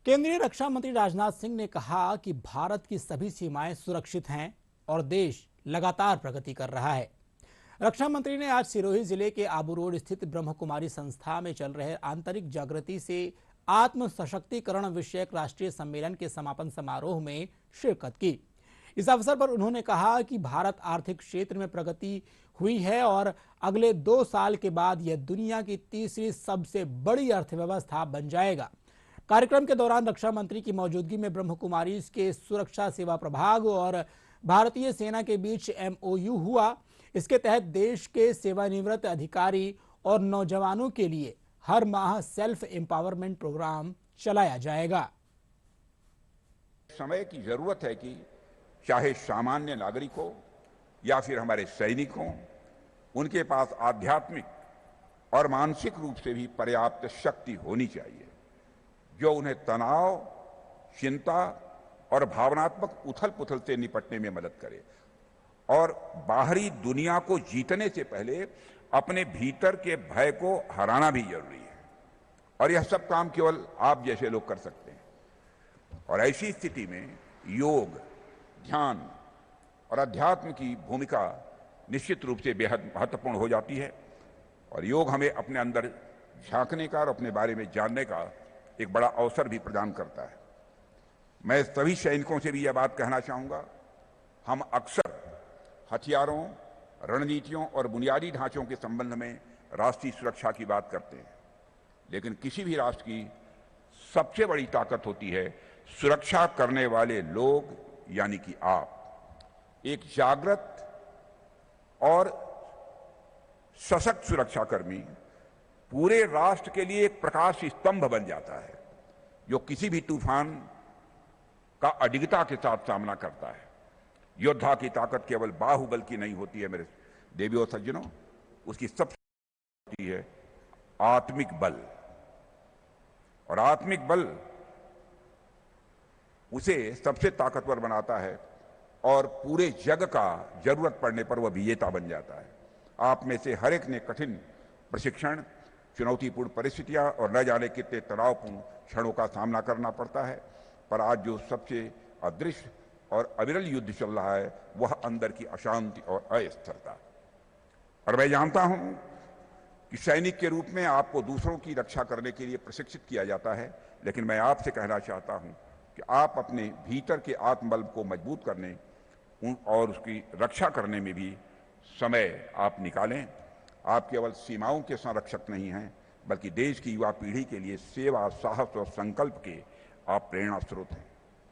केंद्रीय रक्षा मंत्री राजनाथ सिंह ने कहा कि भारत की सभी सीमाएं सुरक्षित हैं और देश लगातार प्रगति कर रहा है। रक्षा मंत्री ने आज सिरोही जिले के आबू रोड स्थित ब्रह्म कुमारी संस्था में चल रहे आंतरिक जागृति से आत्म सशक्तिकरण विषयक राष्ट्रीय सम्मेलन के समापन समारोह में शिरकत की। इस अवसर पर उन्होंने कहा कि भारत आर्थिक क्षेत्र में प्रगति हुई है और अगले 2 साल के बाद यह दुनिया की तीसरी सबसे बड़ी अर्थव्यवस्था बन जाएगा। कार्यक्रम के दौरान रक्षा मंत्री की मौजूदगी में ब्रह्म कुमारी के सुरक्षा सेवा प्रभाग और भारतीय सेना के बीच MOU हुआ। इसके तहत देश के सेवानिवृत्त अधिकारी और नौजवानों के लिए हर माह सेल्फ एम्पावरमेंट प्रोग्राम चलाया जाएगा। समय की जरूरत है कि चाहे सामान्य नागरिक हो या फिर हमारे सैनिक हों, उनके पास आध्यात्मिक और मानसिक रूप से भी पर्याप्त शक्ति होनी चाहिए जो उन्हें तनाव, चिंता और भावनात्मक उथल-पुथल से निपटने में मदद करे और बाहरी दुनिया को जीतने से पहले अपने भीतर के भय को हराना भी जरूरी है और यह सब काम केवल आप जैसे लोग कर सकते हैं। और ऐसी स्थिति में योग, ध्यान और अध्यात्म की भूमिका निश्चित रूप से बेहद महत्वपूर्ण हो जाती है और योग हमें अपने अंदर झांकने का और अपने बारे में जानने का एक बड़ा अवसर भी प्रदान करता है। मैं सभी सैनिकों से भी यह बात कहना चाहूंगा, हम अक्सर हथियारों, रणनीतियों और बुनियादी ढांचों के संबंध में राष्ट्रीय सुरक्षा की बात करते हैं, लेकिन किसी भी राष्ट्र की सबसे बड़ी ताकत होती है सुरक्षा करने वाले लोग, यानी कि आप। एक जागृत और सशक्त सुरक्षाकर्मी पूरे राष्ट्र के लिए एक प्रकाश स्तंभ बन जाता है जो किसी भी तूफान का अडिगता के साथ सामना करता है। योद्धा की ताकत केवल बाहुबल की नहीं होती है मेरे देवियों सज्जनों, उसकी सबसे होती है आत्मिक बल। और आत्मिक बल उसे सबसे ताकतवर बनाता है और पूरे जग का जरूरत पड़ने पर वह विजेता बन जाता है। आप में से हर एक ने कठिन प्रशिक्षण, चुनौतीपूर्ण परिस्थितियां और न जाने कितने तनावपूर्ण क्षणों का सामना करना पड़ता है, पर आज जो सबसे अदृश्य और अविरल युद्ध चल रहा है वह अंदर की अशांति और अस्थिरता। और मैं जानता हूं कि सैनिक के रूप में आपको दूसरों की रक्षा करने के लिए प्रशिक्षित किया जाता है, लेकिन मैं आपसे कहना चाहता हूं कि आप अपने भीतर के आत्मबल को मजबूत करने और उसकी रक्षा करने में भी समय आप निकालें। आप केवल सीमाओं के संरक्षक नहीं हैं, बल्कि देश की युवा पीढ़ी के लिए सेवा, साहस और संकल्प के आप प्रेरणा स्रोत हैं।